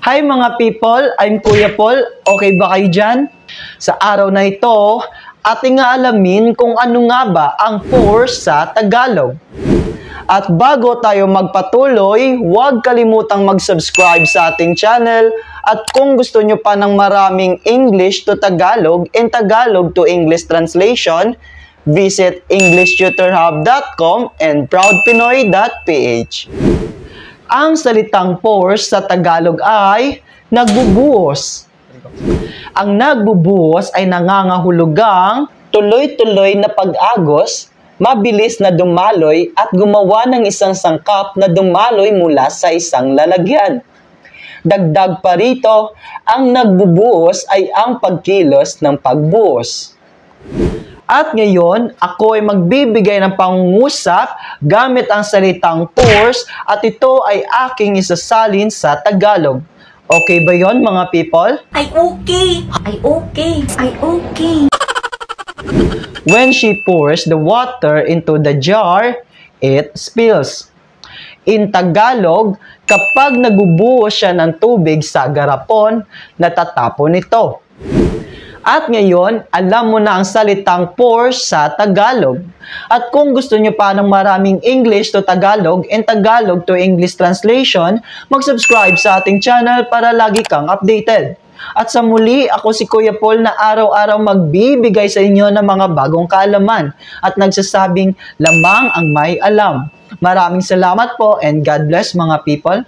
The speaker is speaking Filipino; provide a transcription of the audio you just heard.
Hi mga people, I'm Kuya Paul. Okay ba kayo dyan? Sa araw na ito, ating alamin kung ano nga ba ang pores sa Tagalog. At bago tayo magpatuloy, huwag kalimutang mag-subscribe sa ating channel. At kung gusto nyo pa ng maraming English to Tagalog and Tagalog to English translation, visit EnglishTutorHub.com and ProudPinoy.ph. Ang salitang pores sa Tagalog ay nagbubuhos. Ang nagbubuhos ay nangangahulugang tuloy-tuloy na pag-agos, mabilis na dumaloy at gumawa ng isang sangkap na dumaloy mula sa isang lalagyan. Dagdag pa rito, ang nagbubuhos ay ang pagkilos ng pagbuhos. At ngayon, ako ay magbibigay ng pangungusap gamit ang salitang pores at ito ay aking isasalin sa Tagalog. Okay ba yon mga people? Ay okay! Ay okay! Ay okay! When she pours the water into the jar, it spills. In Tagalog, kapag nagbubuhos siya ng tubig sa garapon, natatapon ito. At ngayon, alam mo na ang salitang pores sa Tagalog. At kung gusto nyo pa ng maraming English to Tagalog and Tagalog to English translation, mag-subscribe sa ating channel para lagi kang updated. At sa muli, ako si Kuya Paul na araw-araw magbibigay sa inyo ng mga bagong kaalaman at nagsasabing lamang ang may alam. Maraming salamat po and God bless mga people.